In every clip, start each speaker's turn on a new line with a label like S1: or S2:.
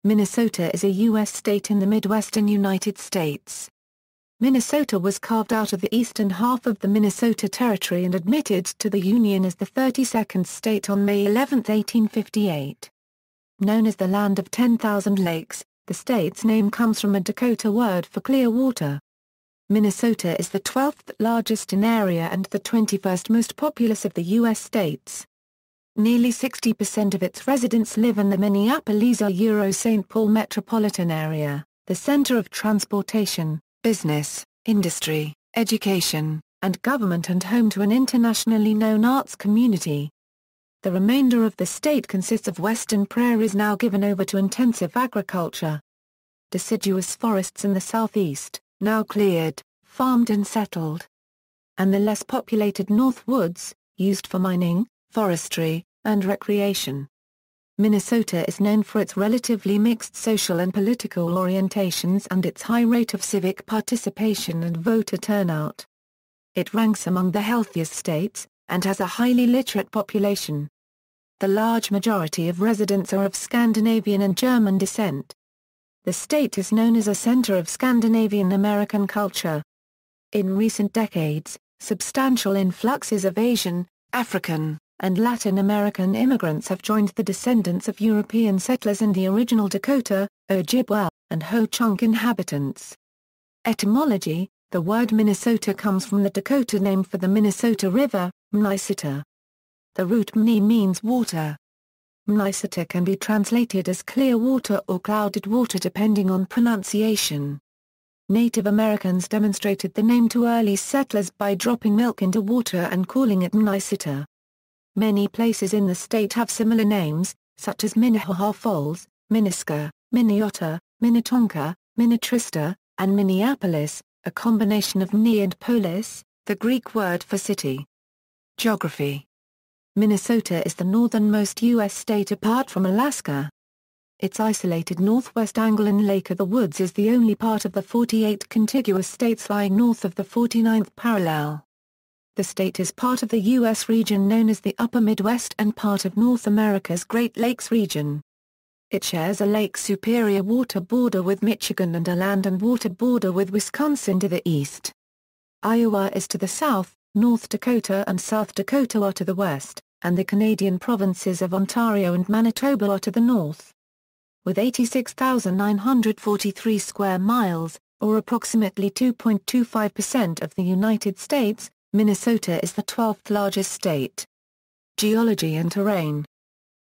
S1: Minnesota is a U.S. state in the Midwestern United States. Minnesota was carved out of the eastern half of the Minnesota Territory and admitted to the Union as the 32nd state on May 11, 1858. Known as the Land of 10,000 Lakes, the state's name comes from a Dakota word for clear water. Minnesota is the 12th largest in area and the 21st most populous of the U.S. states. Nearly 60% of its residents live in the Minneapolis Saint Paul metropolitan area, the center of transportation, business, industry, education, and government, and home to an internationally known arts community. The remainder of the state consists of western prairies now given over to intensive agriculture. Deciduous forests in the southeast, now cleared, farmed and settled. And the less populated north woods, used for mining, forestry, and recreation. Minnesota is known for its relatively mixed social and political orientations and its high rate of civic participation and voter turnout. It ranks among the healthiest states, and has a highly literate population. The large majority of residents are of Scandinavian and German descent. The state is known as a center of Scandinavian American culture. In recent decades, substantial influxes of Asian, African, and Latin American immigrants have joined the descendants of European settlers in the original Dakota, Ojibwa, and Ho-Chunk inhabitants. Etymology: the word Minnesota comes from the Dakota name for the Minnesota River, mɪnɨʻsoʊtə. The root mni means water. Mɪnɨʻsoʊtə can be translated as clear water or clouded water depending on pronunciation. Native Americans demonstrated the name to early settlers by dropping milk into water and calling it mɪnɨʻsoʊtə. Many places in the state have similar names, such as Minnehaha Falls, Minnesota, Minneotta, Minnetonka, Minnetrista, and Minneapolis, a combination of mni and polis, the Greek word for city. Geography: Minnesota is the northernmost U.S. state apart from Alaska. Its isolated northwest angle in Lake of the Woods is the only part of the 48 contiguous states lying north of the 49th parallel. The state is part of the U.S. region known as the Upper Midwest and part of North America's Great Lakes region. It shares a Lake Superior water border with Michigan and a land and water border with Wisconsin to the east. Iowa is to the south, North Dakota and South Dakota are to the west, and the Canadian provinces of Ontario and Manitoba are to the north. With 86,943 square miles, or approximately 2.25% of the United States, Minnesota is the 12th largest state. Geology and terrain: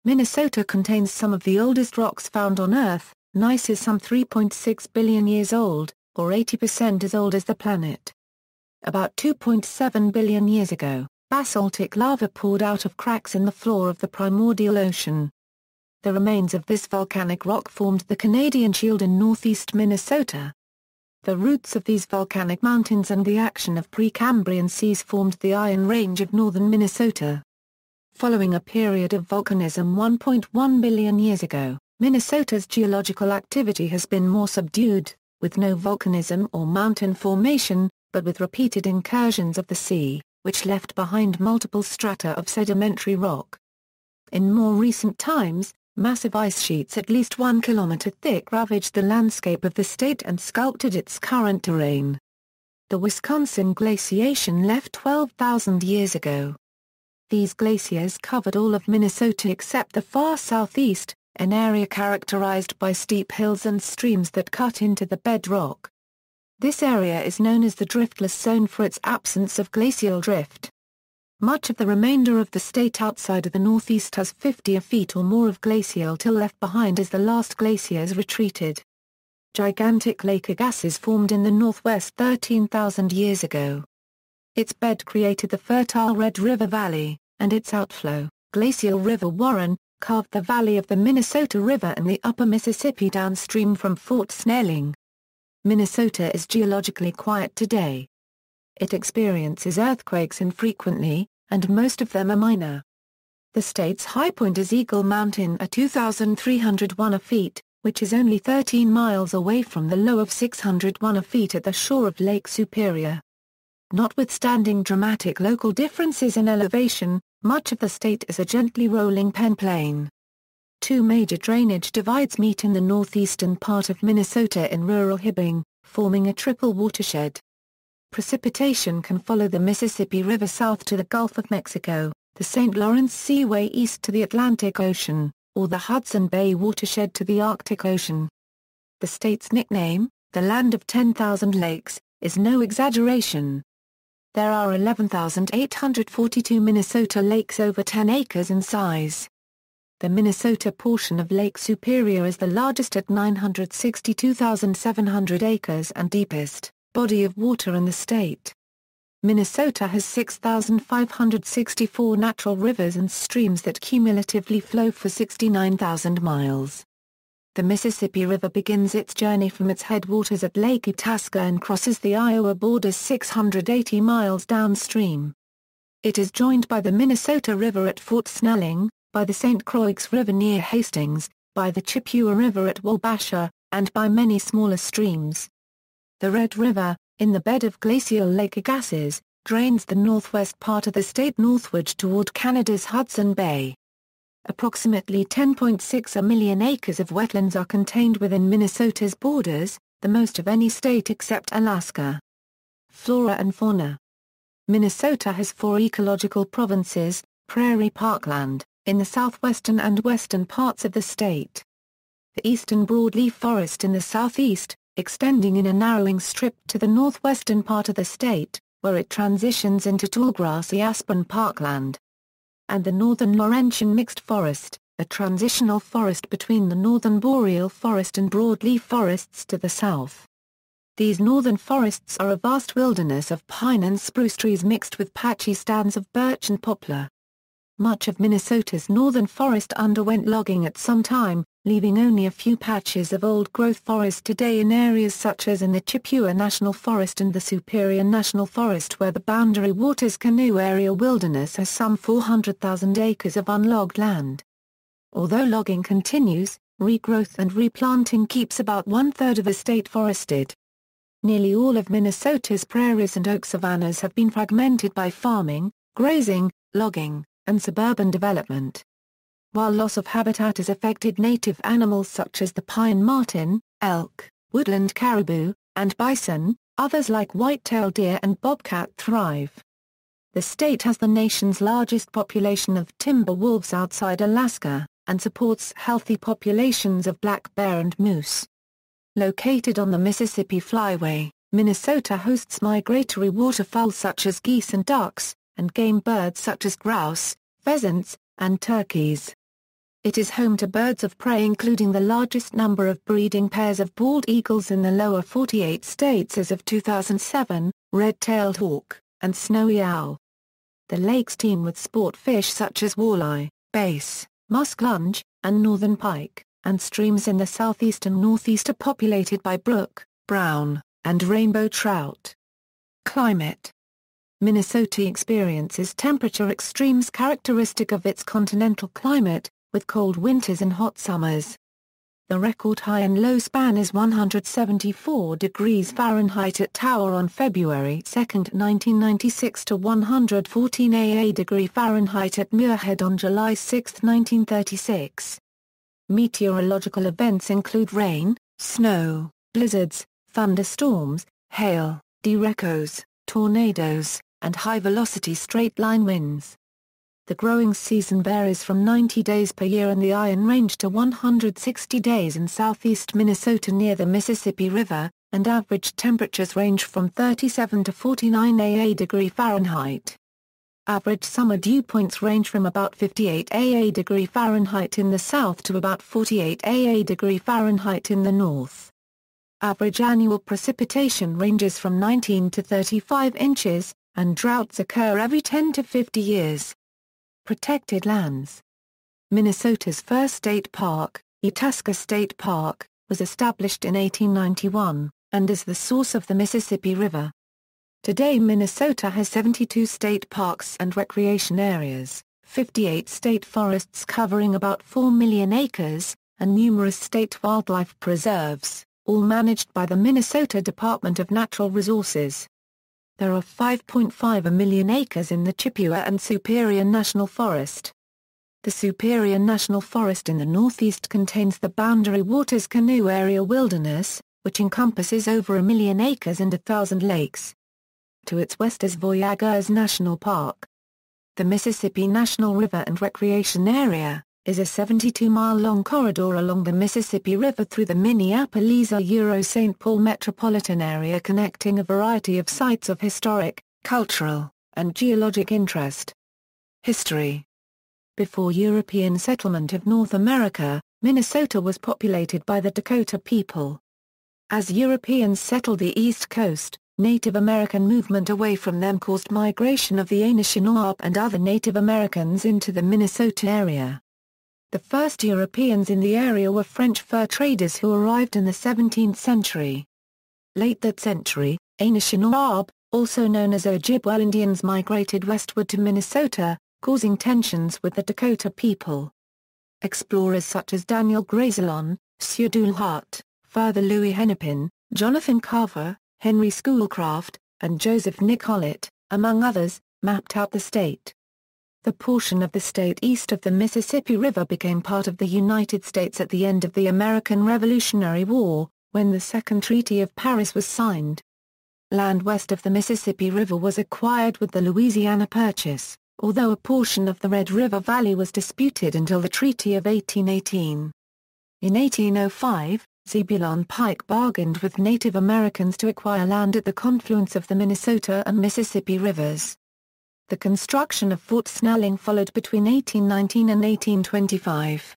S1: Minnesota contains some of the oldest rocks found on Earth. Gneiss is some 3.6 billion years old, or 80% as old as the planet. About 2.7 billion years ago, basaltic lava poured out of cracks in the floor of the primordial ocean. The remains of this volcanic rock formed the Canadian Shield in northeast Minnesota. The roots of these volcanic mountains and the action of Precambrian seas formed the Iron Range of northern Minnesota. Following a period of volcanism 1.1 billion years ago, Minnesota's geological activity has been more subdued, with no volcanism or mountain formation, but with repeated incursions of the sea, which left behind multiple strata of sedimentary rock. In more recent times, massive ice sheets at least 1 kilometer thick ravaged the landscape of the state and sculpted its current terrain. The Wisconsin glaciation left 12,000 years ago. These glaciers covered all of Minnesota except the far southeast, an area characterized by steep hills and streams that cut into the bedrock. This area is known as the Driftless Zone for its absence of glacial drift. Much of the remainder of the state outside of the northeast has 50 feet or more of glacial till left behind as the last glaciers retreated. Gigantic lake Agassiz formed in the northwest 13,000 years ago. Its bed created the fertile Red River Valley, and its outflow, glacial River Warren, carved the valley of the Minnesota River and the upper Mississippi downstream from Fort Snelling. Minnesota is geologically quiet today. It experiences earthquakes infrequently, and most of them are minor. The state's high point is Eagle Mountain at 2,301 feet, which is only 13 miles away from the low of 601 feet at the shore of Lake Superior. Notwithstanding dramatic local differences in elevation, much of the state is a gently rolling peneplain. Two major drainage divides meet in the northeastern part of Minnesota in rural Hibbing, forming a triple watershed. Precipitation can follow the Mississippi River south to the Gulf of Mexico, the St. Lawrence Seaway east to the Atlantic Ocean, or the Hudson Bay watershed to the Arctic Ocean. The state's nickname, the Land of 10,000 Lakes, is no exaggeration. There are 11,842 Minnesota lakes over 10 acres in size. The Minnesota portion of Lake Superior is the largest at 962,700 acres and deepest body of water in the state. Minnesota has 6,564 natural rivers and streams that cumulatively flow for 69,000 miles. The Mississippi River begins its journey from its headwaters at Lake Itasca and crosses the Iowa border 680 miles downstream. It is joined by the Minnesota River at Fort Snelling, by the St. Croix River near Hastings, by the Chippewa River at Wabasha, and by many smaller streams. The Red River, in the bed of glacial Lake Agassiz, drains the northwest part of the state northward toward Canada's Hudson Bay. Approximately 10.6 million acres of wetlands are contained within Minnesota's borders, the most of any state except Alaska. Flora and fauna. Minnesota has 4 ecological provinces: prairie parkland, in the southwestern and western parts of the state. The eastern broadleaf forest in the southeast, extending in a narrowing strip to the northwestern part of the state, where it transitions into tallgrassy aspen parkland. And the northern Laurentian mixed forest, a transitional forest between the northern boreal forest and broadleaf forests to the south. These northern forests are a vast wilderness of pine and spruce trees mixed with patchy stands of birch and poplar. Much of Minnesota's northern forest underwent logging at some time, leaving only a few patches of old-growth forest today in areas such as in the Chippewa National Forest and the Superior National Forest, where the Boundary Waters Canoe Area Wilderness has some 400,000 acres of unlogged land. Although logging continues, regrowth and replanting keeps about one-third of the state forested. Nearly all of Minnesota's prairies and oak savannas have been fragmented by farming, grazing, logging, and suburban development. While loss of habitat has affected native animals such as the pine marten, elk, woodland caribou, and bison, others like white-tailed deer and bobcat thrive. The state has the nation's largest population of timber wolves outside Alaska, and supports healthy populations of black bear and moose. Located on the Mississippi Flyway, Minnesota hosts migratory waterfowl such as geese and ducks, and game birds such as grouse, pheasants, and turkeys. It is home to birds of prey including the largest number of breeding pairs of bald eagles in the lower 48 states as of 2007, red-tailed hawk, and snowy owl. The lakes teem with sport fish such as walleye, bass, muskellunge, and northern pike, and streams in the southeast and northeast are populated by brook, brown, and rainbow trout. Climate. Minnesota experiences temperature extremes characteristic of its continental climate, with cold winters and hot summers. The record high and low span is 174 degrees Fahrenheit at Tower on February 2, 1996 to 114 degree Fahrenheit at Muirhead on July 6, 1936. Meteorological events include rain, snow, blizzards, thunderstorms, hail, derechoes, tornadoes, and high-velocity straight-line winds. The growing season varies from 90 days per year in the Iron Range to 160 days in southeast Minnesota near the Mississippi River, and average temperatures range from 37 to 49 degree Fahrenheit. Average summer dew points range from about 58 degree Fahrenheit in the south to about 48 degree Fahrenheit in the north. Average annual precipitation ranges from 19 to 35 inches, and droughts occur every 10 to 50 years. Protected lands. Minnesota's first state park, Itasca State Park, was established in 1891, and is the source of the Mississippi River. Today Minnesota has 72 state parks and recreation areas, 58 state forests covering about 4 million acres, and numerous state wildlife preserves, all managed by the Minnesota Department of Natural Resources. There are 5.5 million acres in the Chippewa and Superior National Forest. The Superior National Forest in the northeast contains the Boundary Waters Canoe Area Wilderness, which encompasses over 1 million acres and 1,000 lakes. To its west is Voyageurs National Park. The Mississippi National River and Recreation Area is a 72-mile-long corridor along the Mississippi River through the Minneapolis Saint Paul metropolitan area, connecting a variety of sites of historic, cultural, and geologic interest. History. Before European settlement of North America, Minnesota was populated by the Dakota people. As Europeans settled the East Coast, Native American movement away from them caused migration of the Anishinaabe and other Native Americans into the Minnesota area. The first Europeans in the area were French fur traders who arrived in the 17th century. Late that century, Anishinaabe, also known as Ojibwa Indians, migrated westward to Minnesota, causing tensions with the Dakota people. Explorers such as Daniel Greysolon, Sieur Dulhart, Father Louis Hennepin, Jonathan Carver, Henry Schoolcraft, and Joseph Nicolet, among others, mapped out the state. The portion of the state east of the Mississippi River became part of the United States at the end of the American Revolutionary War, when the Second Treaty of Paris was signed. Land west of the Mississippi River was acquired with the Louisiana Purchase, although a portion of the Red River Valley was disputed until the Treaty of 1818. In 1805, Zebulon Pike bargained with Native Americans to acquire land at the confluence of the Minnesota and Mississippi rivers. The construction of Fort Snelling followed between 1819 and 1825.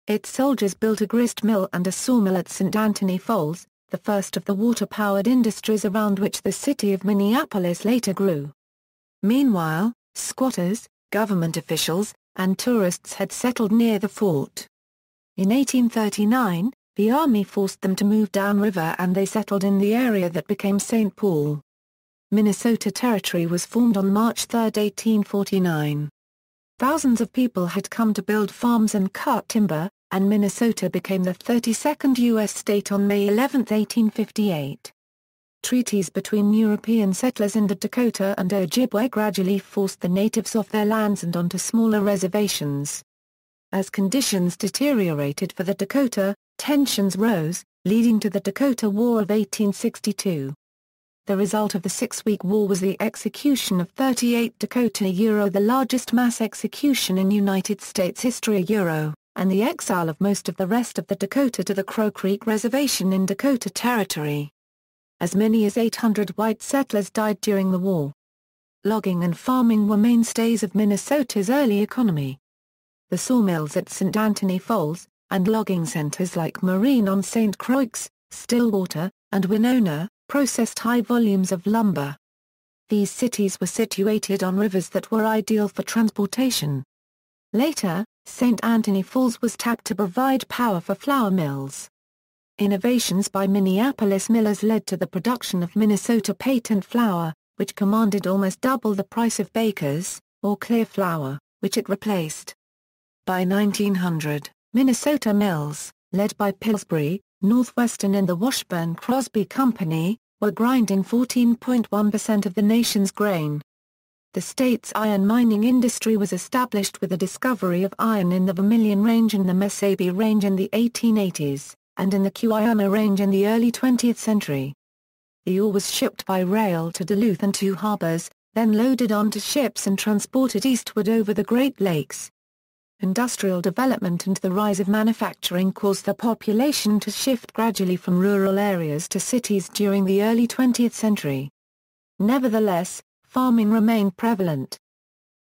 S1: Its soldiers built a grist mill and a sawmill at St. Anthony Falls, the first of the water-powered industries around which the city of Minneapolis later grew. Meanwhile, squatters, government officials, and tourists had settled near the fort. In 1839, the Army forced them to move downriver and they settled in the area that became Saint Paul. Minnesota Territory was formed on March 3, 1849. Thousands of people had come to build farms and cut timber, and Minnesota became the 32nd U.S. state on May 11, 1858. Treaties between European settlers in the Dakota and Ojibwa gradually forced the natives off their lands and onto smaller reservations. As conditions deteriorated for the Dakota, tensions rose, leading to the Dakota War of 1862. The result of the 6-week war was the execution of 38 Dakota, the largest mass execution in United States history, and the exile of most of the rest of the Dakota to the Crow Creek Reservation in Dakota Territory. As many as 800 white settlers died during the war. Logging and farming were mainstays of Minnesota's early economy. The sawmills at St. Anthony Falls, and logging centers like Marine on St. Croix, Stillwater, and Winona, processed high volumes of lumber. These cities were situated on rivers that were ideal for transportation. Later, St. Anthony Falls was tapped to provide power for flour mills. Innovations by Minneapolis millers led to the production of Minnesota patent flour, which commanded almost double the price of Baker's, or clear flour, which it replaced. By 1900, Minnesota mills, led by Pillsbury, Northwestern and the Washburn-Crosby Company, were grinding 14.1% of the nation's grain. The state's iron mining industry was established with the discovery of iron in the Vermilion Range and the Mesabi Range in the 1880s, and in the Quiana Range in the early 20th century. The ore was shipped by rail to Duluth and two harbors, then loaded onto ships and transported eastward over the Great Lakes. Industrial development and the rise of manufacturing caused the population to shift gradually from rural areas to cities during the early 20th century. Nevertheless, farming remained prevalent.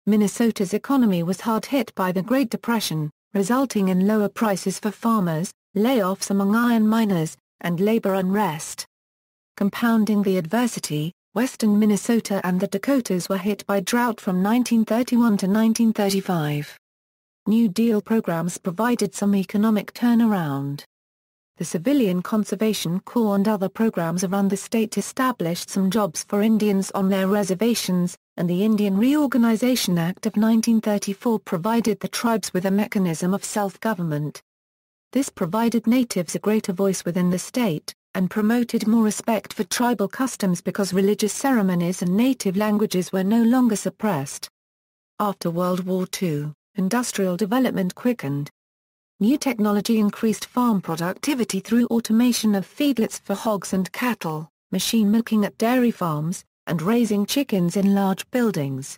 S1: Minnesota's economy was hard hit by the Great Depression, resulting in lower prices for farmers, layoffs among iron miners, and labor unrest. Compounding the adversity, western Minnesota and the Dakotas were hit by drought from 1931 to 1935. New Deal programs provided some economic turnaround. The Civilian Conservation Corps and other programs around the state established some jobs for Indians on their reservations, and the Indian Reorganization Act of 1934 provided the tribes with a mechanism of self-government. This provided natives a greater voice within the state, and promoted more respect for tribal customs because religious ceremonies and native languages were no longer suppressed. After World War II, Industrial development quickened. New technology increased farm productivity through automation of feedlots for hogs and cattle, machine milking at dairy farms, and raising chickens in large buildings.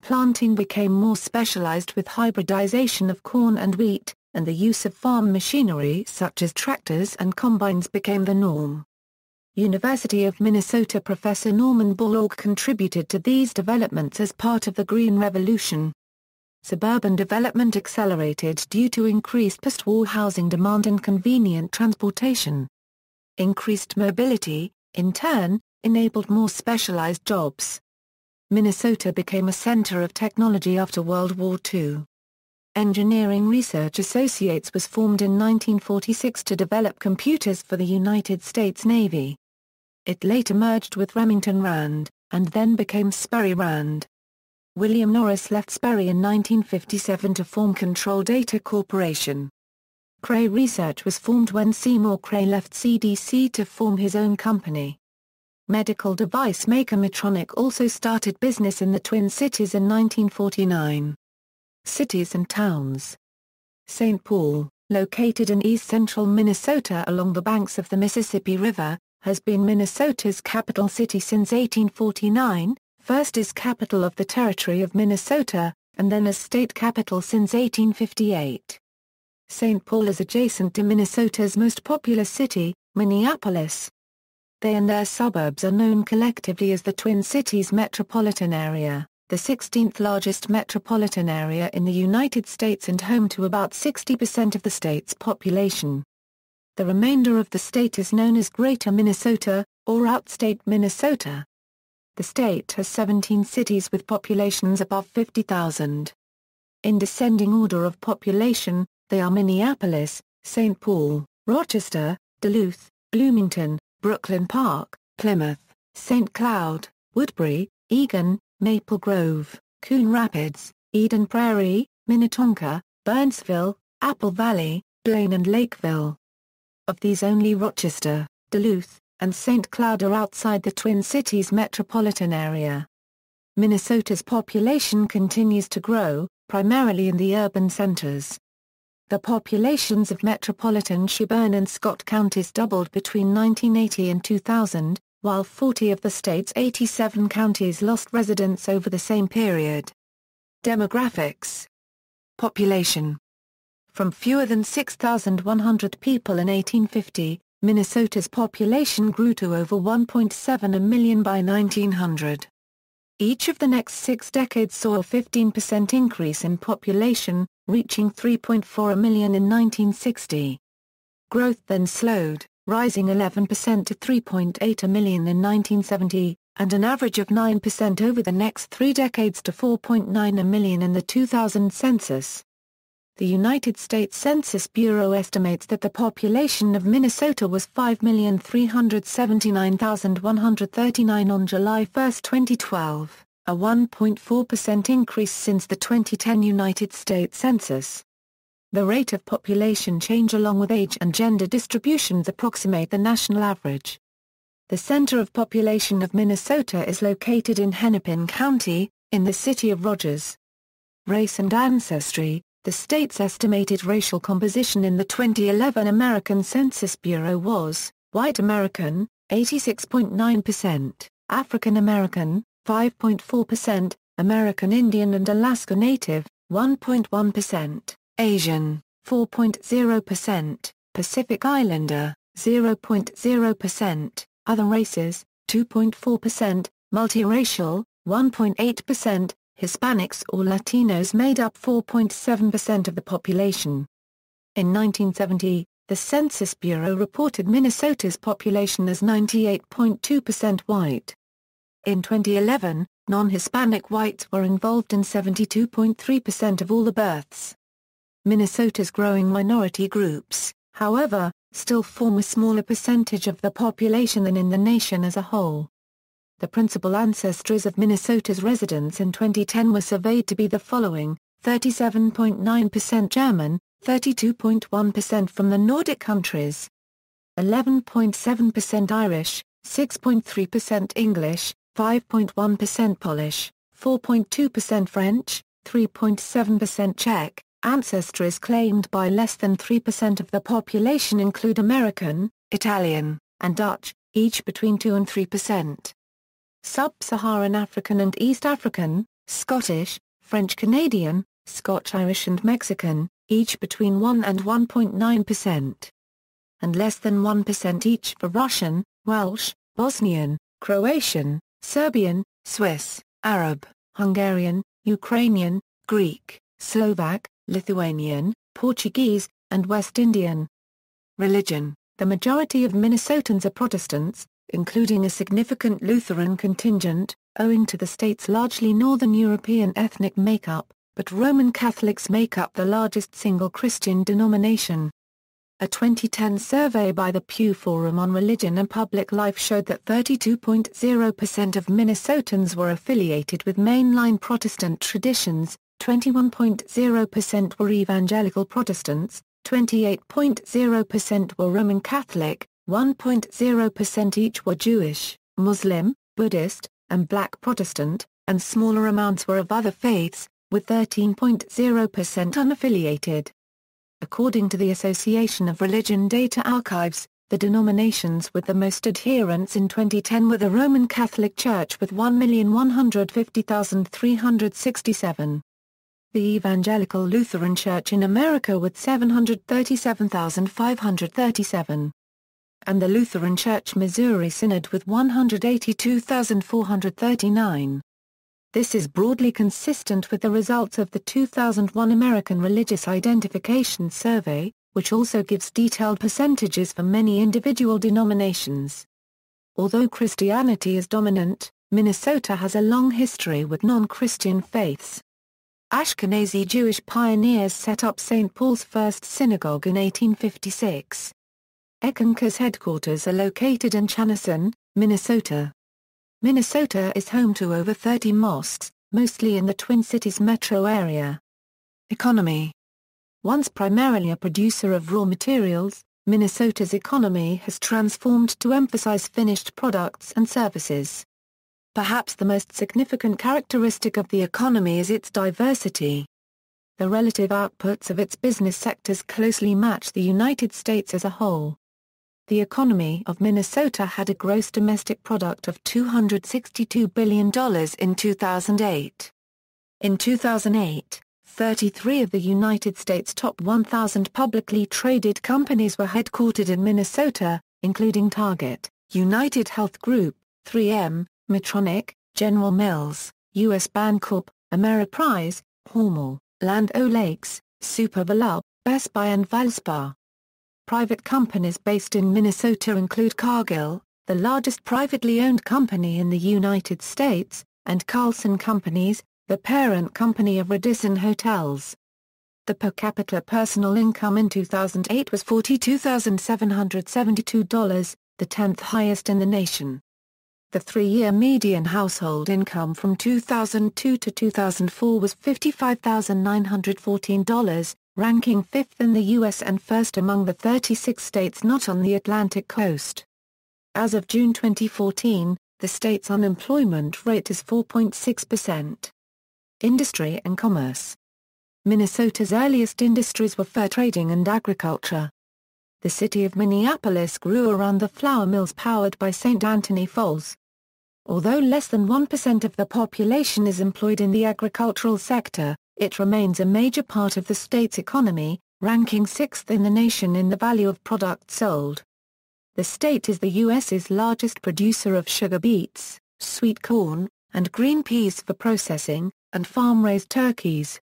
S1: Planting became more specialized with hybridization of corn and wheat, and the use of farm machinery such as tractors and combines became the norm. University of Minnesota professor Norman Borlaug contributed to these developments as part of the Green Revolution. Suburban development accelerated due to increased post-war housing demand and convenient transportation. Increased mobility, in turn, enabled more specialized jobs. Minnesota became a center of technology after World War II. Engineering Research Associates was formed in 1946 to develop computers for the United States Navy. It later merged with Remington Rand, and then became Sperry Rand. William Norris left Sperry in 1957 to form Control Data Corporation. Cray Research was formed when Seymour Cray left CDC to form his own company. Medical device maker Medtronic also started business in the Twin Cities in 1949. Cities and towns. Saint Paul, located in east-central Minnesota along the banks of the Mississippi River, has been Minnesota's capital city since 1849, first as capital of the Territory of Minnesota, and then as state capital since 1858. Saint Paul is adjacent to Minnesota's most populous city, Minneapolis. They and their suburbs are known collectively as the Twin Cities metropolitan area, the 16th largest metropolitan area in the United States and home to about 60% of the state's population. The remainder of the state is known as Greater Minnesota, or Outstate Minnesota. The state has 17 cities with populations above 50,000. In descending order of population, they are Minneapolis, St. Paul, Rochester, Duluth, Bloomington, Brooklyn Park, Plymouth, St. Cloud, Woodbury, Eagan, Maple Grove, Coon Rapids, Eden Prairie, Minnetonka, Burnsville, Apple Valley, Blaine and Lakeville. Of these only Rochester, Duluth, and St. Cloud are outside the Twin Cities metropolitan area. Minnesota's population continues to grow, primarily in the urban centers. The populations of metropolitan Shelburne and Scott counties doubled between 1980 and 2000, while 40 of the state's 87 counties lost residents over the same period. Demographics. Population. From fewer than 6,100 people in 1850, Minnesota's population grew to over 1.7 million by 1900. Each of the next 6 decades saw a 15% increase in population, reaching 3.4 million in 1960. Growth then slowed, rising 11% to 3.8 million in 1970, and an average of 9% over the next 3 decades to 4.9 million in the 2000 census. The United States Census Bureau estimates that the population of Minnesota was 5,379,139 on July 1, 2012, a 1.4% increase since the 2010 United States Census. The rate of population change along with age and gender distributions approximate the national average. The center of population of Minnesota is located in Hennepin County, in the city of Rogers. Race and ancestry. The state's estimated racial composition in the 2011 American Census Bureau was, White American, 86.9%, African American, 5.4%, American Indian and Alaska Native, 1.1%, Asian, 4.0%, Pacific Islander, 0.0%, other races, 2.4%, multiracial, 1.8%, Hispanics or Latinos made up 4.7% of the population. In 1970, the Census Bureau reported Minnesota's population as 98.2% white. In 2011, non-Hispanic whites were involved in 72.3% of all the births. Minnesota's growing minority groups, however, still form a smaller percentage of the population than in the nation as a whole. The principal ancestries of Minnesota's residents in 2010 were surveyed to be the following: 37.9% German, 32.1% from the Nordic countries, 11.7% Irish, 6.3% English, 5.1% Polish, 4.2% French, 3.7% Czech. Ancestries claimed by less than 3% of the population include American, Italian, and Dutch, each between 2 and 3%. Sub-Saharan African and East African, Scottish, French-Canadian, Scotch-Irish and Mexican, each between 1 and 1.9%. And less than 1% each for Russian, Welsh, Bosnian, Croatian, Serbian, Swiss, Arab, Hungarian, Ukrainian, Greek, Slovak, Lithuanian, Portuguese, and West Indian. Religion. The majority of Minnesotans are Protestants, including a significant Lutheran contingent, owing to the state's largely Northern European ethnic makeup, but Roman Catholics make up the largest single Christian denomination. A 2010 survey by the Pew Forum on Religion and Public Life showed that 32.0% of Minnesotans were affiliated with mainline Protestant traditions, 21.0% were evangelical Protestants, 28.0% were Roman Catholic, 1.0% each were Jewish, Muslim, Buddhist, and Black Protestant, and smaller amounts were of other faiths, with 13.0% unaffiliated. According to the Association of Religion Data Archives, the denominations with the most adherents in 2010 were the Roman Catholic Church with 1,150,367. The Evangelical Lutheran Church in America with 737,537. And the Lutheran Church Missouri Synod with 182,439. This is broadly consistent with the results of the 2001 American Religious Identification Survey, which also gives detailed percentages for many individual denominations. Although Christianity is dominant, Minnesota has a long history with non-Christian faiths. Ashkenazi Jewish pioneers set up St. Paul's first synagogue in 1856. Eckanker's headquarters are located in Chanhassen, Minnesota. Minnesota is home to over 30 mosques, mostly in the Twin Cities metro area. Economy. Once primarily a producer of raw materials, Minnesota's economy has transformed to emphasize finished products and services. Perhaps the most significant characteristic of the economy is its diversity. The relative outputs of its business sectors closely match the United States as a whole. The economy of Minnesota had a gross domestic product of $262 billion in 2008. In 2008, 33 of the United States' top 1,000 publicly traded companies were headquartered in Minnesota, including Target, United Health Group, 3M, Medtronic, General Mills, U.S. Bancorp, Ameriprise, Hormel, Land O'Lakes, Super Bowl, Best Buy and Valspar. Private companies based in Minnesota include Cargill, the largest privately owned company in the United States, and Carlson Companies, the parent company of Radisson Hotels. The per capita personal income in 2008 was $42,772, the 10th highest in the nation. The three-year median household income from 2002 to 2004 was $55,914, ranking 5th in the U.S. and first among the 36 states not on the Atlantic coast. As of June 2014, the state's unemployment rate is 4.6%. Industry and commerce. Minnesota's earliest industries were fur trading and agriculture. The city of Minneapolis grew around the flour mills powered by St. Anthony Falls. Although less than 1% of the population is employed in the agricultural sector, it remains a major part of the state's economy, ranking 6th in the nation in the value of products sold. The state is the U.S.'s largest producer of sugar beets, sweet corn, and green peas for processing, and farm-raised turkeys.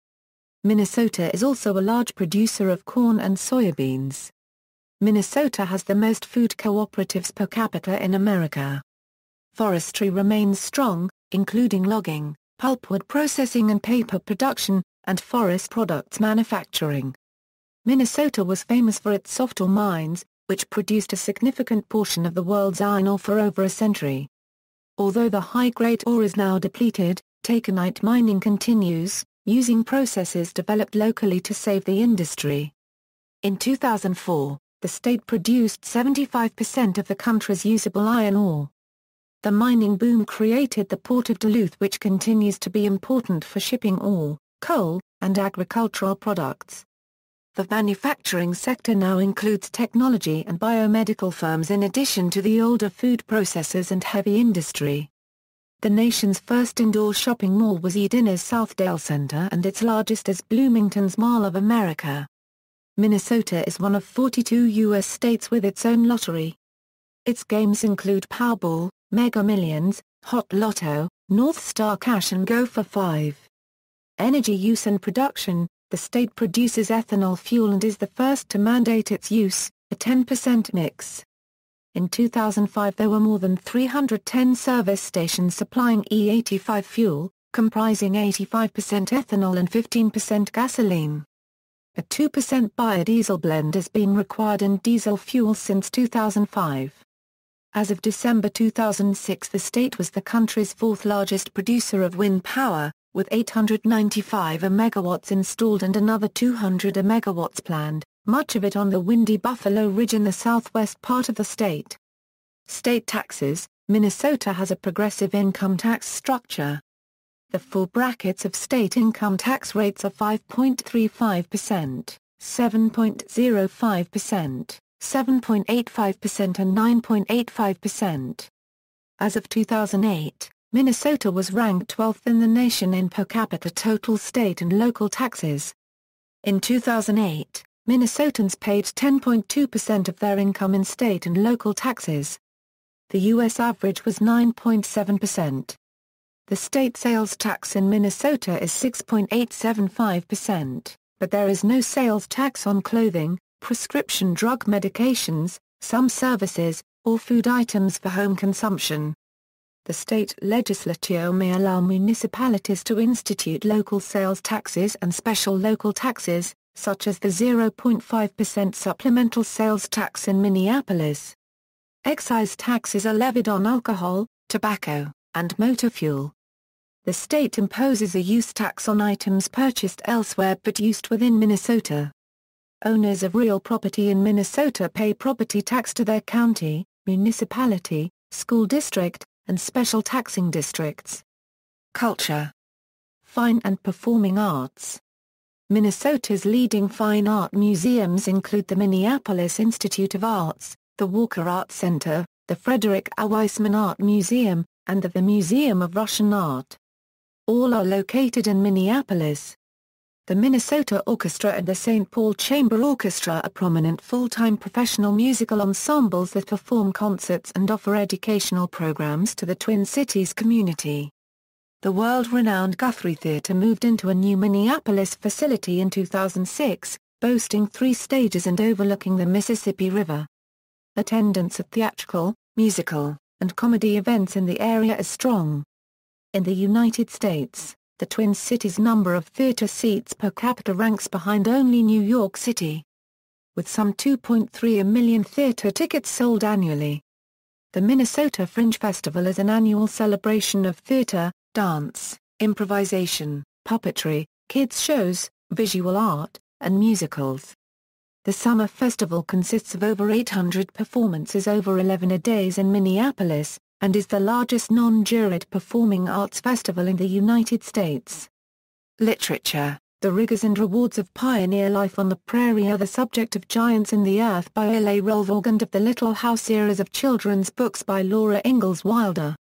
S1: Minnesota is also a large producer of corn and soybeans. Minnesota has the most food cooperatives per capita in America. Forestry remains strong, including logging, pulpwood processing and paper production, and forest products manufacturing. Minnesota was famous for its soft ore mines, which produced a significant portion of the world's iron ore for over a century. Although the high-grade ore is now depleted, taconite mining continues, using processes developed locally to save the industry. In 2004, the state produced 75% of the country's usable iron ore. The mining boom created the port of Duluth, which continues to be important for shipping ore, coal, and agricultural products. The manufacturing sector now includes technology and biomedical firms in addition to the older food processors and heavy industry. The nation's first indoor shopping mall was Edina's Southdale Center, and its largest is Bloomington's Mall of America. Minnesota is one of 42 U.S. states with its own lottery. Its games include Powerball, Mega Millions, Hot Lotto, North Star Cash and Go for 5. Energy use and production. The state produces ethanol fuel and is the first to mandate its use, a 10% mix. In 2005 there were more than 310 service stations supplying E85 fuel, comprising 85% ethanol and 15% gasoline. A 2% biodiesel blend has been required in diesel fuel since 2005. As of December 2006 the state was the country's fourth largest producer of wind power, with 895 megawatts installed and another 200 megawatts planned, much of it on the windy Buffalo Ridge in the southwest part of the state. State taxes. Minnesota has a progressive income tax structure. The four brackets of state income tax rates are 5.35%, 7.05%, 7.85% and 9.85%. As of 2008, Minnesota was ranked 12th in the nation in per capita total state and local taxes. In 2008, Minnesotans paid 10.2% of their income in state and local taxes. The U.S. average was 9.7%. The state sales tax in Minnesota is 6.875%, but there is no sales tax on clothing, prescription drug medications, some services, or food items for home consumption. The state legislature may allow municipalities to institute local sales taxes and special local taxes, such as the 0.5% supplemental sales tax in Minneapolis. Excise taxes are levied on alcohol, tobacco, and motor fuel. The state imposes a use tax on items purchased elsewhere but used within Minnesota. Owners of real property in Minnesota pay property tax to their county, municipality, school district, and special taxing districts. Culture. Fine and performing arts. Minnesota's leading fine art museums include the Minneapolis Institute of Arts, the Walker Art Center, the Frederick A. Weissman Art Museum, and the Museum of Russian Art. All are located in Minneapolis. The Minnesota Orchestra and the Saint Paul Chamber Orchestra are prominent full-time professional musical ensembles that perform concerts and offer educational programs to the Twin Cities community. The world-renowned Guthrie Theatre moved into a new Minneapolis facility in 2006, boasting 3 stages and overlooking the Mississippi River. Attendance at theatrical, musical, and comedy events in the area is strong. In the United States, the Twin Cities' number of theater seats per capita ranks behind only New York City. With some 2.3 million theater tickets sold annually. The Minnesota Fringe Festival is an annual celebration of theater, dance, improvisation, puppetry, kids' shows, visual art, and musicals. The summer festival consists of over 800 performances over 11 days in Minneapolis, and is the largest non-juried performing arts festival in the United States. Literature. The rigors and rewards of pioneer life on the prairie are the subject of Giants in the Earth by L.A. Rolvog and of the Little House series of children's books by Laura Ingalls Wilder.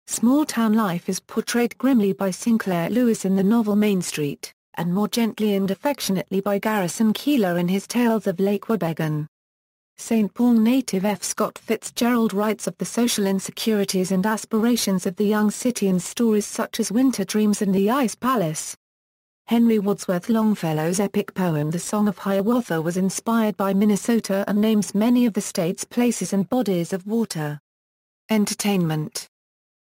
S1: Small-town life is portrayed grimly by Sinclair Lewis in the novel Main Street, and more gently and affectionately by Garrison Keillor in his Tales of Lake Wobegon. St. Paul native F. Scott Fitzgerald writes of the social insecurities and aspirations of the young city in stories such as Winter Dreams and The Ice Palace. Henry Wadsworth Longfellow's epic poem The Song of Hiawatha was inspired by Minnesota and names many of the state's places and bodies of water. Entertainment.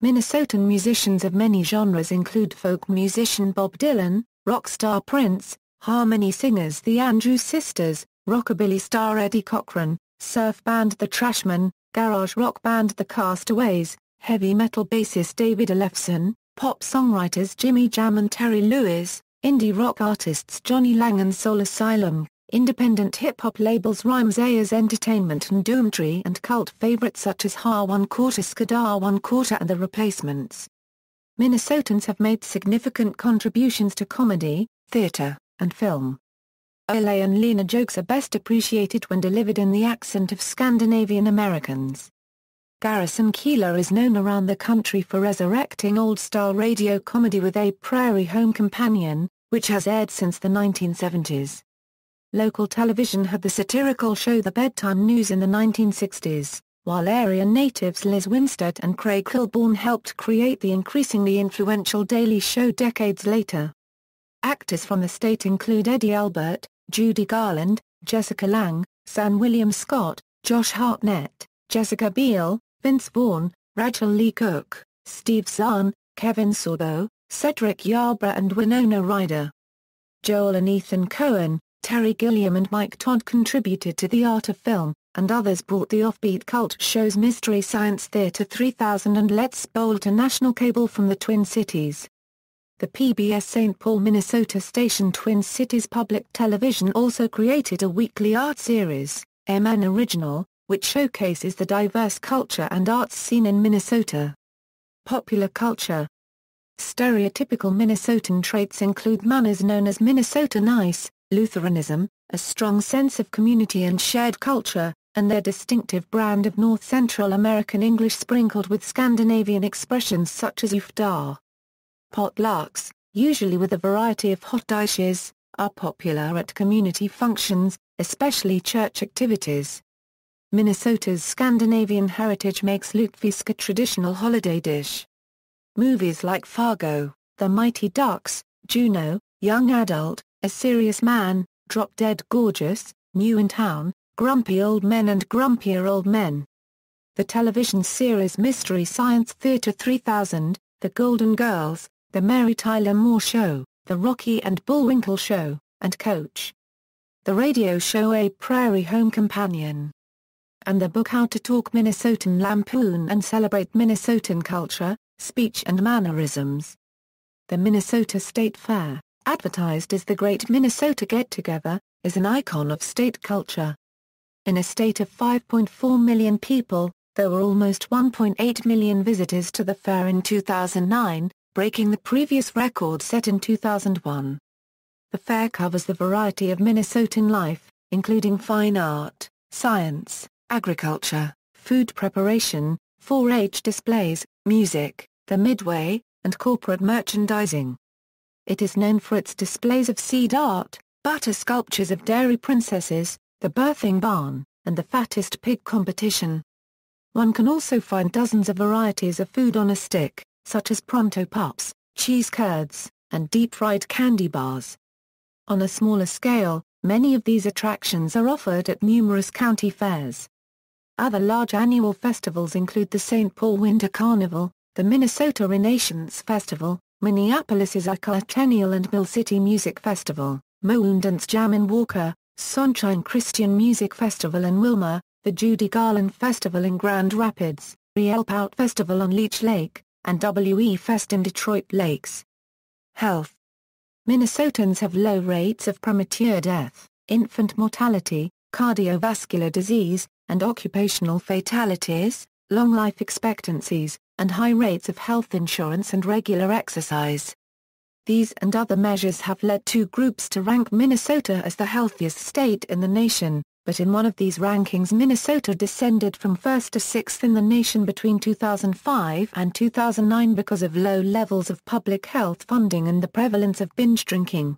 S1: Minnesotan musicians of many genres include folk musician Bob Dylan, rock star Prince, harmony singers the Andrews Sisters, rockabilly star Eddie Cochran, surf band The Trashmen, garage rock band The Castaways, heavy metal bassist David Ellefson, pop songwriters Jimmy Jam and Terry Lewis, indie rock artists Johnny Lang and Soul Asylum, independent hip-hop labels Rhymes Ayers Entertainment and Doomtree, and cult favorites such as Ha 1/4 Skadar 1/4 and The Replacements. Minnesotans have made significant contributions to comedy, theater, and film. Ole and Lena jokes are best appreciated when delivered in the accent of Scandinavian Americans. Garrison Keillor is known around the country for resurrecting old-style radio comedy with A Prairie Home Companion, which has aired since the 1970s. Local television had the satirical show The Bedtime News in the 1960s, while area natives Liz Winstead and Craig Kilborn helped create the increasingly influential Daily Show decades later. Actors from the state include Eddie Albert, Judy Garland, Jessica Lange, San William Scott, Josh Hartnett, Jessica Biel, Vince Vaughn, Rachel Lee Cook, Steve Zahn, Kevin Sorbo, Cedric Yarbrough and Winona Ryder. Joel and Ethan Coen, Terry Gilliam and Mike Todd contributed to the art of film, and others brought the offbeat cult shows Mystery Science Theater 3000 and Let's Bowl to national cable from the Twin Cities. The PBS Saint Paul, Minnesota station Twin Cities Public Television also created a weekly art series, MN Original, which showcases the diverse culture and arts scene in Minnesota. Popular culture. Stereotypical Minnesotan traits include manners known as Minnesota Nice, Lutheranism, a strong sense of community and shared culture, and their distinctive brand of North Central American English sprinkled with Scandinavian expressions such as "ufda." Potlucks, usually with a variety of hot dishes, are popular at community functions, especially church activities. Minnesota's Scandinavian heritage makes lutefisk a traditional holiday dish. Movies like Fargo, The Mighty Ducks, Juno, Young Adult, A Serious Man, Drop Dead Gorgeous, New in Town, Grumpy Old Men and Grumpier Old Men. The television series Mystery Science Theater 3000, The Golden Girls, The Mary Tyler Moore Show, The Rocky and Bullwinkle Show, and Coach. The radio show A Prairie Home Companion. And the book How to Talk Minnesotan lampoon and celebrate Minnesotan culture, speech and mannerisms. The Minnesota State Fair, advertised as the Great Minnesota Get-Together, is an icon of state culture. In a state of 5.4 million people, there were almost 1.8 million visitors to the fair in 2009, breaking the previous record set in 2001. The fair covers the variety of Minnesotan life, including fine art, science, agriculture, food preparation, 4-H displays, music, the Midway, and corporate merchandising. It is known for its displays of seed art, butter sculptures of dairy princesses, the birthing barn, and the fattest pig competition. One can also find dozens of varieties of food on a stick, such as pronto pups, cheese curds, and deep-fried candy bars. On a smaller scale, many of these attractions are offered at numerous county fairs. Other large annual festivals include the St. Paul Winter Carnival, the Minnesota Renaissance Festival, Minneapolis Centennial and Mill City Music Festival, Moundance Jam in Walker, Sunshine Christian Music Festival in Wilmer, the Judy Garland Festival in Grand Rapids, Yelp Out Festival on Leech Lake, and WE Fest in Detroit Lakes. Health. Minnesotans have low rates of premature death, infant mortality, cardiovascular disease, and occupational fatalities, long life expectancies, and high rates of health insurance and regular exercise. These and other measures have led two groups to rank Minnesota as the healthiest state in the nation, but in one of these rankings Minnesota descended from first to sixth in the nation between 2005 and 2009 because of low levels of public health funding and the prevalence of binge drinking.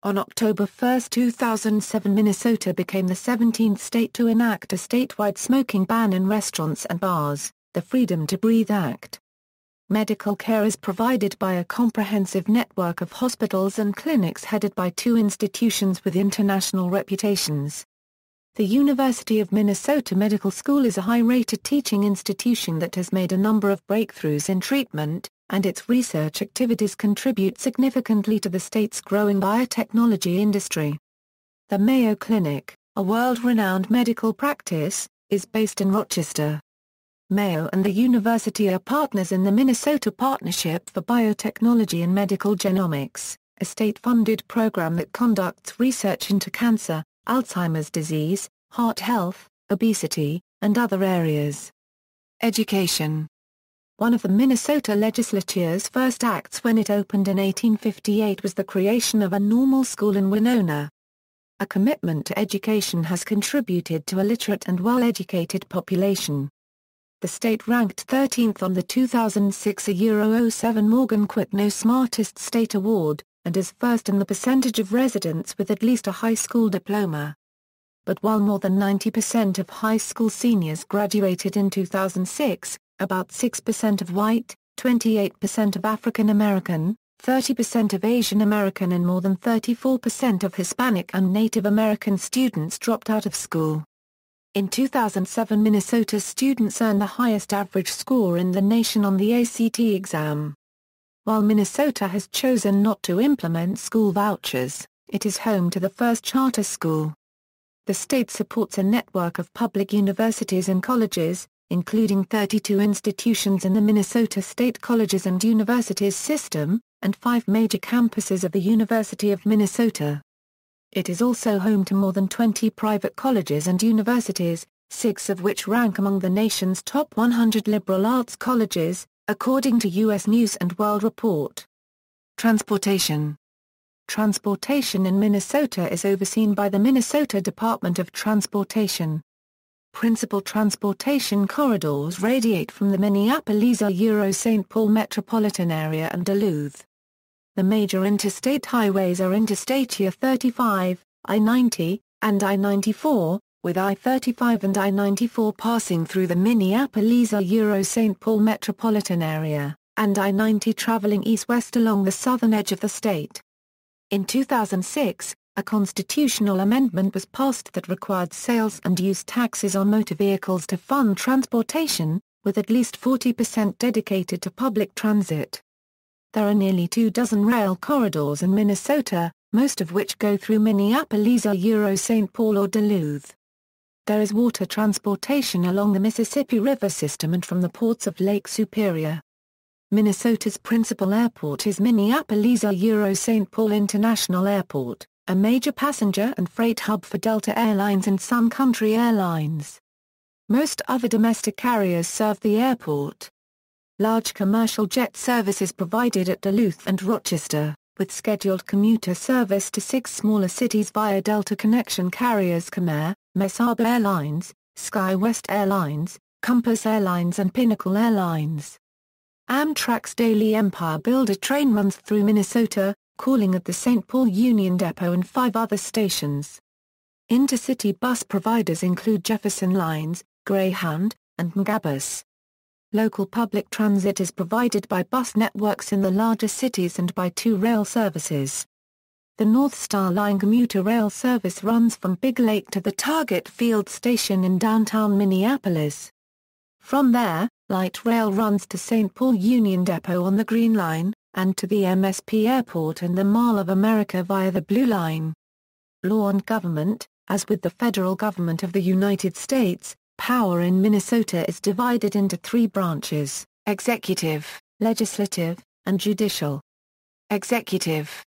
S1: On October 1, 2007, Minnesota became the 17th state to enact a statewide smoking ban in restaurants and bars, the Freedom to Breathe Act. Medical care is provided by a comprehensive network of hospitals and clinics headed by two institutions with international reputations. The University of Minnesota Medical School is a high-rated teaching institution that has made a number of breakthroughs in treatment, and its research activities contribute significantly to the state's growing biotechnology industry. The Mayo Clinic, a world-renowned medical practice, is based in Rochester. Mayo and the university are partners in the Minnesota Partnership for Biotechnology and Medical Genomics, a state-funded program that conducts research into cancer, Alzheimer's disease, heart health, obesity, and other areas. Education. One of the Minnesota Legislature's first acts when it opened in 1858 was the creation of a normal school in Winona. A commitment to education has contributed to a literate and well-educated population. The state ranked 13th on the 2006 Euro07 Morgan Quitno Smartest State Award, and is first in the percentage of residents with at least a high school diploma. But while more than 90% of high school seniors graduated in 2006, about 6% of white, 28% of African American, 30% of Asian American and more than 34% of Hispanic and Native American students dropped out of school. In 2007, Minnesota students earned the highest average score in the nation on the ACT exam. While Minnesota has chosen not to implement school vouchers, it is home to the first charter school. The state supports a network of public universities and colleges, including 32 institutions in the Minnesota State Colleges and Universities system, and 5 major campuses of the University of Minnesota. It is also home to more than 20 private colleges and universities, 6 of which rank among the nation's top 100 liberal arts colleges, according to U.S. News & World Report. Transportation. Transportation in Minnesota is overseen by the Minnesota Department of Transportation. Principal transportation corridors radiate from the Minneapolis Saint Paul metropolitan area and Duluth. The major interstate highways are Interstate I-35, I-90, and I-94, with I-35 and I-94 passing through the Minneapolis Saint Paul metropolitan area, and I-90 traveling east-west along the southern edge of the state. In 2006, a constitutional amendment was passed that required sales and use taxes on motor vehicles to fund transportation, with at least 40% dedicated to public transit. There are nearly 24 rail corridors in Minnesota, most of which go through Minneapolis Saint Paul or Duluth. There is water transportation along the Mississippi River system and from the ports of Lake Superior. Minnesota's principal airport is Minneapolis Saint Paul International Airport, a major passenger and freight hub for Delta Airlines and Sun Country Airlines. Most other domestic carriers serve the airport. Large commercial jet service is provided at Duluth and Rochester, with scheduled commuter service to 6 smaller cities via Delta connection carriers Khmer, Mesaba Airlines, SkyWest Airlines, Compass Airlines and Pinnacle Airlines. Amtrak's daily Empire Builder train runs through Minnesota, calling at the St. Paul Union Depot and 5 other stations. Intercity bus providers include Jefferson Lines, Greyhound, and Mgabus. Local public transit is provided by bus networks in the larger cities and by 2 rail services. The North Star Line commuter rail service runs from Big Lake to the Target Field station in downtown Minneapolis. From there, light rail runs to St. Paul Union Depot on the Green Line, and to the MSP Airport and the Mall of America via the Blue Line. Law and government. As with the federal government of the United States, power in Minnesota is divided into 3 branches: executive, legislative, and judicial. Executive.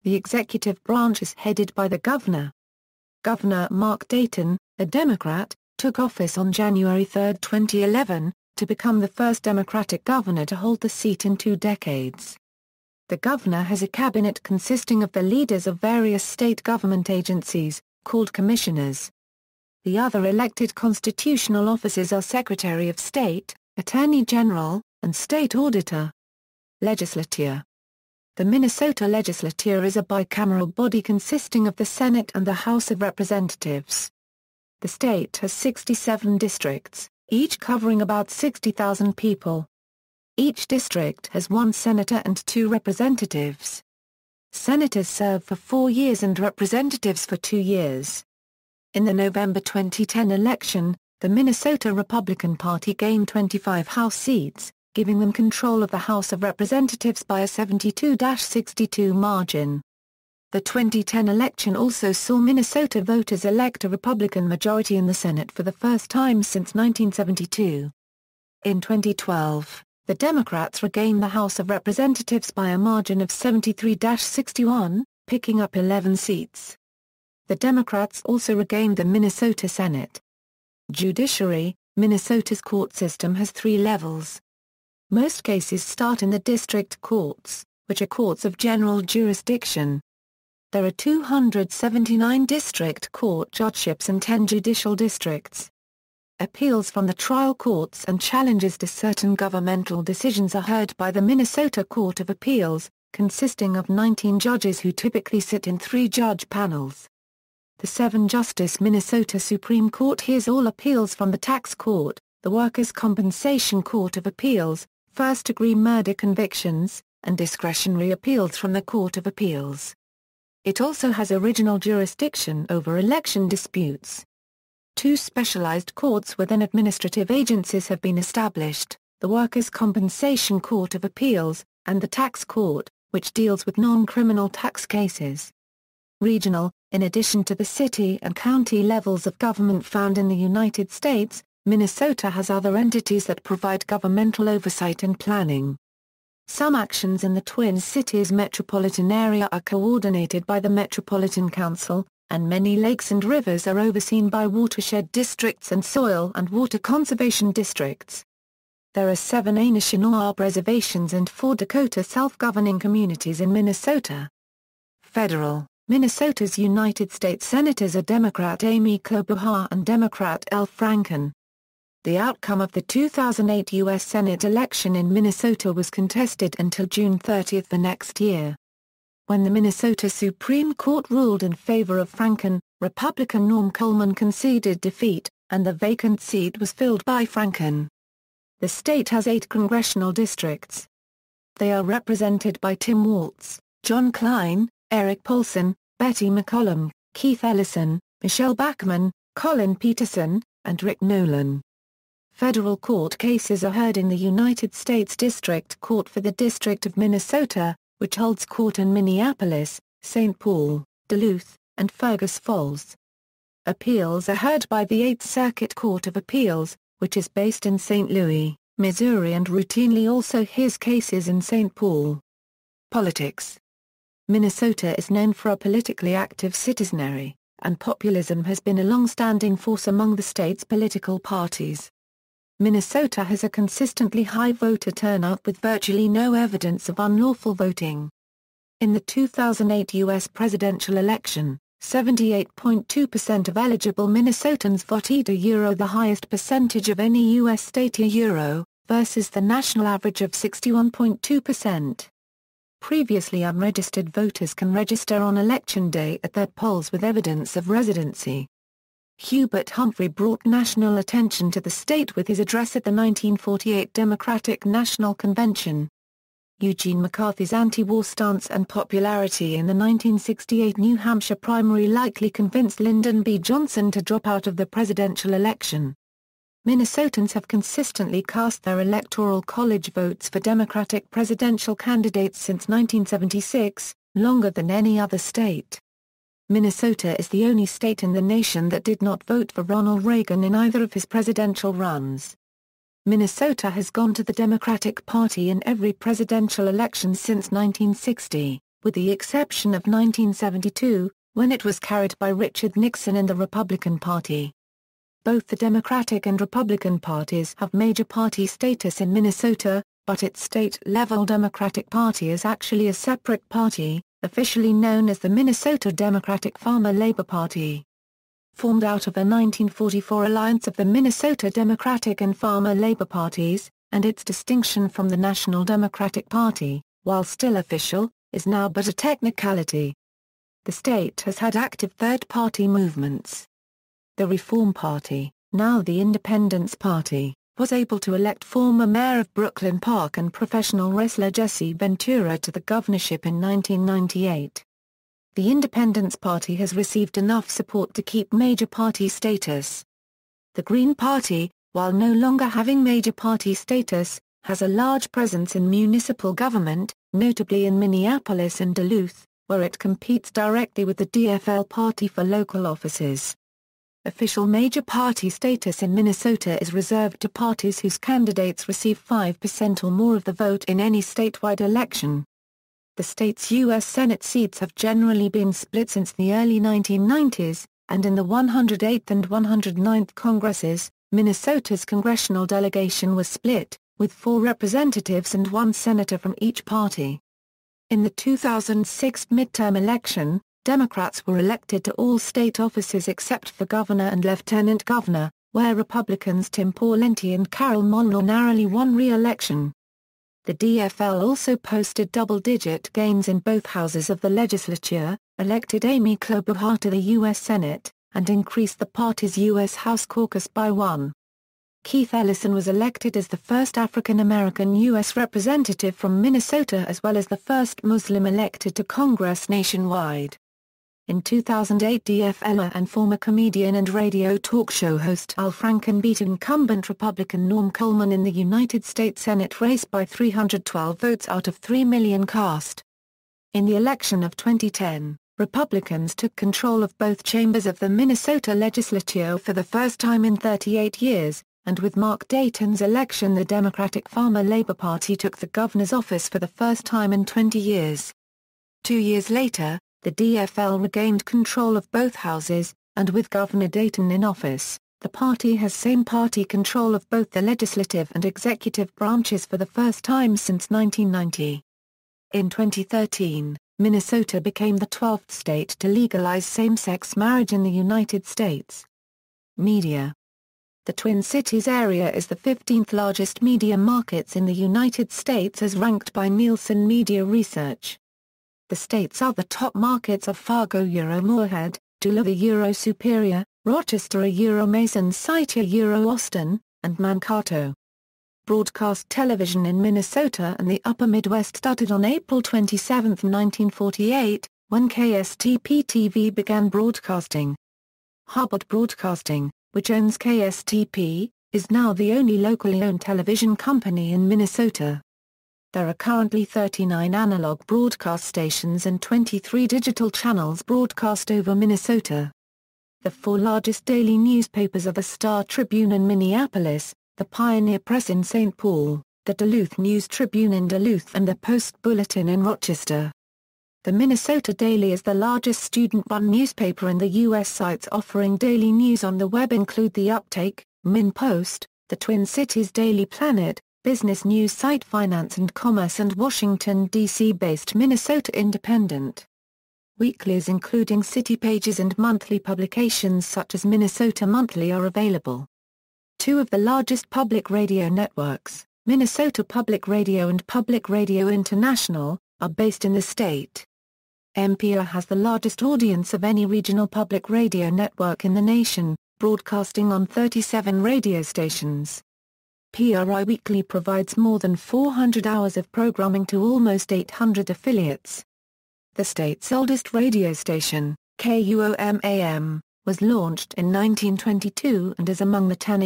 S1: The executive branch is headed by the governor. Governor Mark Dayton, a Democrat, took office on January 3, 2011, to become the first Democratic governor to hold the seat in 2 decades. The governor has a cabinet consisting of the leaders of various state government agencies, called commissioners. The other elected constitutional offices are Secretary of State, Attorney General, and State Auditor. Legislature. The Minnesota Legislature is a bicameral body consisting of the Senate and the House of Representatives. The state has 67 districts, each covering about 60,000 people. Each district has 1 senator and 2 representatives. Senators serve for 4 years and representatives for 2 years. In the November 2010 election, the Minnesota Republican Party gained 25 House seats, giving them control of the House of Representatives by a 72-62 margin. The 2010 election also saw Minnesota voters elect a Republican majority in the Senate for the first time since 1972. In 2012, the Democrats regained the House of Representatives by a margin of 73-61, picking up 11 seats. The Democrats also regained the Minnesota Senate. Judiciary. Minnesota's court system has 3 levels. Most cases start in the district courts, which are courts of general jurisdiction. There are 279 district court judgeships and 10 judicial districts. Appeals from the trial courts and challenges to certain governmental decisions are heard by the Minnesota Court of Appeals, consisting of 19 judges who typically sit in 3-judge panels. The 7-justice Minnesota Supreme Court hears all appeals from the Tax Court, the Workers' Compensation Court of Appeals, first-degree murder convictions, and discretionary appeals from the Court of Appeals. It also has original jurisdiction over election disputes. 2 specialized courts within administrative agencies have been established, the Workers' Compensation Court of Appeals, and the Tax Court, which deals with non-criminal tax cases. Regional, in addition to the city and county levels of government found in the United States, Minnesota has other entities that provide governmental oversight and planning. Some actions in the Twin Cities metropolitan area are coordinated by the Metropolitan Council, and many lakes and rivers are overseen by watershed districts and soil and water conservation districts. There are 7 Anishinaabe reservations and 4 Dakota self-governing communities in Minnesota. Federal. Minnesota's United States Senators are Democrat Amy Klobuchar and Democrat Al Franken. The outcome of the 2008 U.S. Senate election in Minnesota was contested until June 30 the next year. When the Minnesota Supreme Court ruled in favor of Franken, Republican Norm Coleman conceded defeat, and the vacant seat was filled by Franken. The state has 8 congressional districts. They are represented by Tim Walz, John Klein, Eric Paulson, Betty McCollum, Keith Ellison, Michelle Bachmann, Colin Peterson, and Rick Nolan. Federal court cases are heard in the United States District Court for the District of Minnesota, which holds court in Minneapolis, Saint Paul, Duluth, and Fergus Falls. Appeals are heard by the 8th Circuit Court of Appeals, which is based in St. Louis, Missouri and routinely also hears cases in St. Paul. Politics. Minnesota is known for a politically active citizenry, and populism has been a long-standing force among the state's political parties. Minnesota has a consistently high voter turnout with virtually no evidence of unlawful voting. In the 2008 U.S. presidential election, 78.2% of eligible Minnesotans voted the highest percentage of any U.S. state versus the national average of 61.2%. Previously unregistered voters can register on Election Day at their polls with evidence of residency. Hubert Humphrey brought national attention to the state with his address at the 1948 Democratic National Convention. Eugene McCarthy's anti-war stance and popularity in the 1968 New Hampshire primary likely convinced Lyndon B. Johnson to drop out of the presidential election. Minnesotans have consistently cast their electoral college votes for Democratic presidential candidates since 1976, longer than any other state. Minnesota is the only state in the nation that did not vote for Ronald Reagan in either of his presidential runs. Minnesota has gone to the Democratic Party in every presidential election since 1960, with the exception of 1972, when it was carried by Richard Nixon in the Republican Party. Both the Democratic and Republican parties have major party status in Minnesota, but its state-level Democratic Party is actually a separate party, officially known as the Minnesota Democratic Farmer-Labor Party. Formed out of a 1944 alliance of the Minnesota Democratic and Farmer-Labor parties, and its distinction from the National Democratic Party, while still official, is now but a technicality. The state has had active third-party movements. The Reform Party, now the Independence Party, was able to elect former mayor of Brooklyn Park and professional wrestler Jesse Ventura to the governorship in 1998. The Independence Party has received enough support to keep major party status. The Green Party, while no longer having major party status, has a large presence in municipal government, notably in Minneapolis and Duluth, where it competes directly with the DFL Party for local offices. Official major party status in Minnesota is reserved to parties whose candidates receive 5% or more of the vote in any statewide election. The state's U.S. Senate seats have generally been split since the early 1990s, and in the 108th and 109th Congresses, Minnesota's congressional delegation was split, with 4 representatives and 1 senator from each party. In the 2006 midterm election, Democrats were elected to all state offices except for governor and lieutenant governor, where Republicans Tim Pawlenty and Carol Molnar narrowly won re-election. The DFL also posted double-digit gains in both houses of the legislature, elected Amy Klobuchar to the U.S. Senate, and increased the party's U.S. House caucus by 1. Keith Ellison was elected as the first African-American U.S. representative from Minnesota as well as the first Muslim elected to Congress nationwide. In 2008, DFLer and former comedian and radio talk show host Al Franken beat incumbent Republican Norm Coleman in the United States Senate race by 312 votes out of 3 million cast. In the election of 2010, Republicans took control of both chambers of the Minnesota Legislature for the first time in 38 years, and with Mark Dayton's election the Democratic Farmer-Labor Party took the governor's office for the first time in 20 years. 2 years later, the DFL regained control of both houses, and with Governor Dayton in office, the party has same-party control of both the legislative and executive branches for the first time since 1990. In 2013, Minnesota became the 12th state to legalize same-sex marriage in the United States. Media. The Twin Cities area is the 15th largest media markets in the United States as ranked by Nielsen Media Research. The state's other top markets are Fargo-Moorhead, Duluth-Superior, Rochester-Mason City-Austin, and Mankato. Broadcast television in Minnesota and the Upper Midwest started on April 27, 1948, when KSTP-TV began broadcasting. Hubbard Broadcasting, which owns KSTP, is now the only locally owned television company in Minnesota. There are currently 39 analog broadcast stations and 23 digital channels broadcast over Minnesota. The 4 largest daily newspapers are the Star-Tribune in Minneapolis, the Pioneer Press in Saint Paul, the Duluth News-Tribune in Duluth and the Post-Bulletin in Rochester. The Minnesota Daily is the largest student-run newspaper in the U.S. Sites offering daily news on the web include the Uptake, MinPost, the Twin Cities Daily Planet, business news site Finance and Commerce and Washington, D.C.-based Minnesota Independent. Weeklies including city pages and monthly publications such as Minnesota Monthly are available. 2 of the largest public radio networks, Minnesota Public Radio and Public Radio International, are based in the state. NPR has the largest audience of any regional public radio network in the nation, broadcasting on 37 radio stations. PRI Weekly provides more than 400 hours of programming to almost 800 affiliates. The state's oldest radio station, KUOM-AM, was launched in 1922 and is among the 10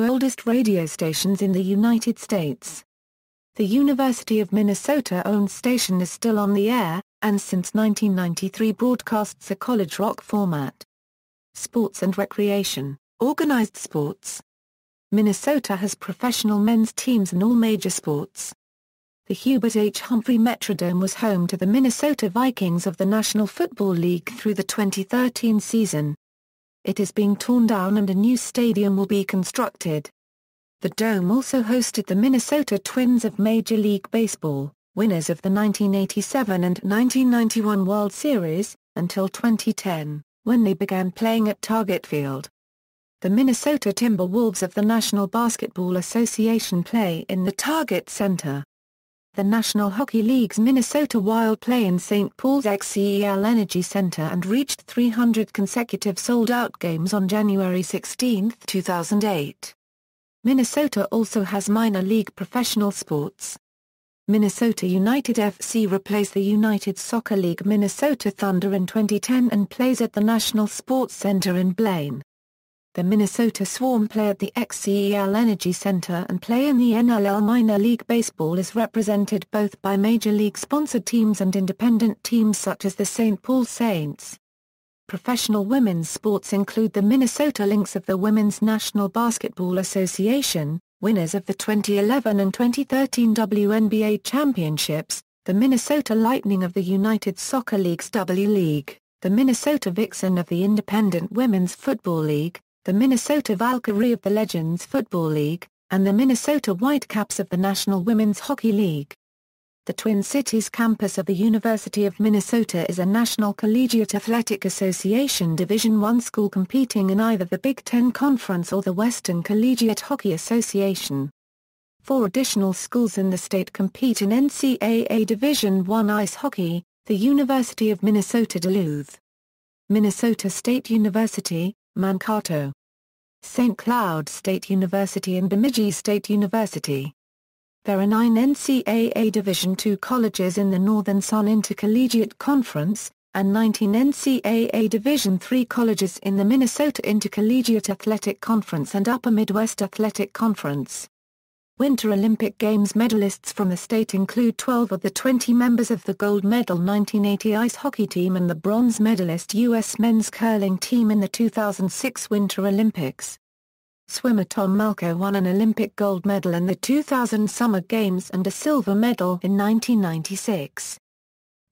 S1: oldest radio stations in the United States. The University of Minnesota-owned station is still on the air, and since 1993 broadcasts a college rock format. Sports and recreation, organized sports. Minnesota has professional men's teams in all major sports. The Hubert H. Humphrey Metrodome was home to the Minnesota Vikings of the National Football League through the 2013 season. It is being torn down and a new stadium will be constructed. The Dome also hosted the Minnesota Twins of Major League Baseball, winners of the 1987 and 1991 World Series, until 2010, when they began playing at Target Field. The Minnesota Timberwolves of the National Basketball Association play in the Target Center. The National Hockey League's Minnesota Wild play in St. Paul's XCEL Energy Center and reached 300 consecutive sold-out games on January 16, 2008. Minnesota also has minor league professional sports. Minnesota United FC replaced the United Soccer League Minnesota Thunder in 2010 and plays at the National Sports Center in Blaine. The Minnesota Swarm play at the XCEL Energy Center and play in the NLL. Minor League Baseball is represented both by Major League-sponsored teams and independent teams such as the St. Paul Saints. Professional women's sports include the Minnesota Lynx of the Women's National Basketball Association, winners of the 2011 and 2013 WNBA championships, the Minnesota Lightning of the United Soccer League's W League, the Minnesota Vixen of the Independent Women's Football League, the Minnesota Valkyrie of the Legends Football League, and the Minnesota Whitecaps of the National Women's Hockey League. The Twin Cities campus of the University of Minnesota is a National Collegiate Athletic Association Division I school competing in either the Big Ten Conference or the Western Collegiate Hockey Association. 4 additional schools in the state compete in NCAA Division I ice hockey: the University of Minnesota Duluth, Minnesota State University, Mankato, St. Cloud State University and Bemidji State University. There are 9 NCAA Division II colleges in the Northern Sun Intercollegiate Conference, and 19 NCAA Division III colleges in the Minnesota Intercollegiate Athletic Conference and Upper Midwest Athletic Conference. Winter Olympic Games medalists from the state include 12 of the 20 members of the gold medal 1980 ice hockey team and the bronze medalist U.S. men's curling team in the 2006 Winter Olympics. Swimmer Tom Malko won an Olympic gold medal in the 2000 Summer Games and a silver medal in 1996.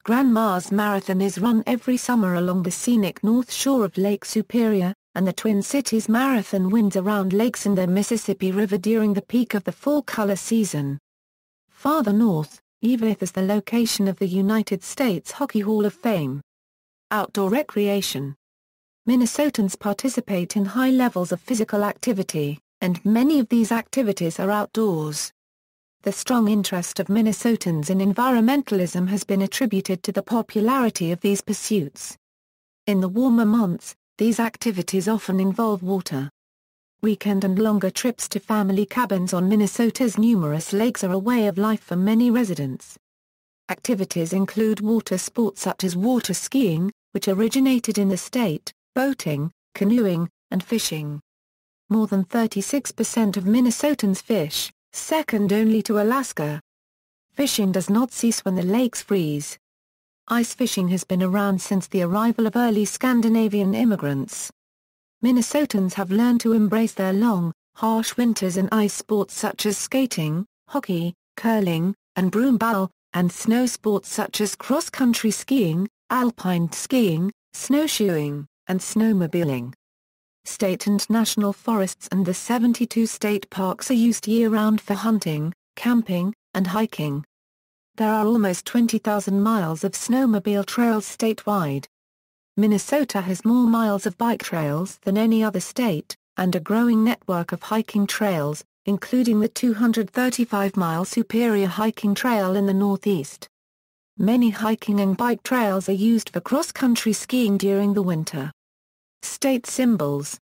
S1: Grand Mars Marathon is run every summer along the scenic north shore of Lake Superior, and the Twin Cities Marathon winds around lakes and the Mississippi River during the peak of the fall color season. Farther north, Evlith is the location of the United States Hockey Hall of Fame. Outdoor recreation. Minnesotans participate in high levels of physical activity, and many of these activities are outdoors. The strong interest of Minnesotans in environmentalism has been attributed to the popularity of these pursuits. In the warmer months, these activities often involve water. Weekend and longer trips to family cabins on Minnesota's numerous lakes are a way of life for many residents. Activities include water sports such as water skiing, which originated in the state, boating, canoeing, and fishing. More than 36% of Minnesotans fish, second only to Alaska. Fishing does not cease when the lakes freeze. Ice fishing has been around since the arrival of early Scandinavian immigrants. Minnesotans have learned to embrace their long, harsh winters in ice sports such as skating, hockey, curling, and broomball, and snow sports such as cross-country skiing, alpine skiing, snowshoeing, and snowmobiling. State and national forests and the 72 state parks are used year-round for hunting, camping, and hiking. There are almost 20,000 miles of snowmobile trails statewide. Minnesota has more miles of bike trails than any other state, and a growing network of hiking trails, including the 235-mile Superior Hiking Trail in the Northeast. Many hiking and bike trails are used for cross-country skiing during the winter. State symbols.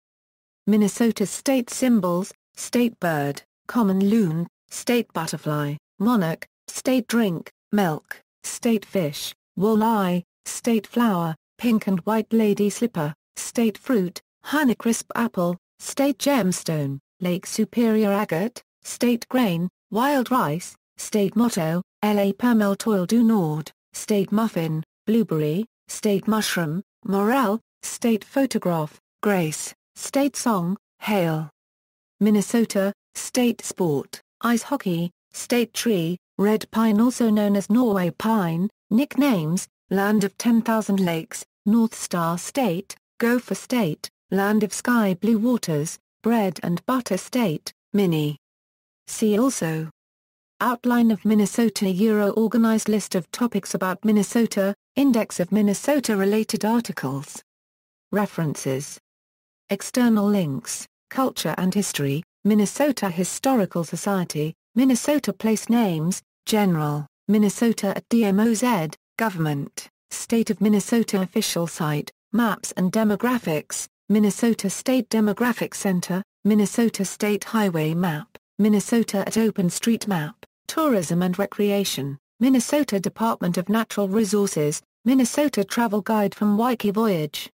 S1: Minnesota's state symbols: state bird, common loon, state butterfly, monarch, state drink, milk, state fish, walleye, state flower, pink and white lady slipper, state fruit, Honeycrisp apple, state gemstone, Lake Superior agate, state grain, wild rice, state motto, La Permel Toile du Nord, state muffin, blueberry, state mushroom, morel, state photograph, grace, state song, hail. Minnesota, state sport, ice hockey, state tree, red pine also known as Norway pine, nicknames, Land of 10,000 Lakes, North Star State, Gopher State, Land of Sky Blue Waters, Bread and Butter State, Mini. See also: Outline of Minnesota, Organized list of topics about Minnesota, Index of Minnesota-related articles. References. External links: Culture and History, Minnesota Historical Society, Minnesota Place Names, General, Minnesota at DMOZ, Government, State of Minnesota Official Site, Maps and Demographics, Minnesota State Demographic Center, Minnesota State Highway Map, Minnesota at OpenStreetMap, Tourism and Recreation, Minnesota Department of Natural Resources, Minnesota Travel Guide from Waikiki Voyage.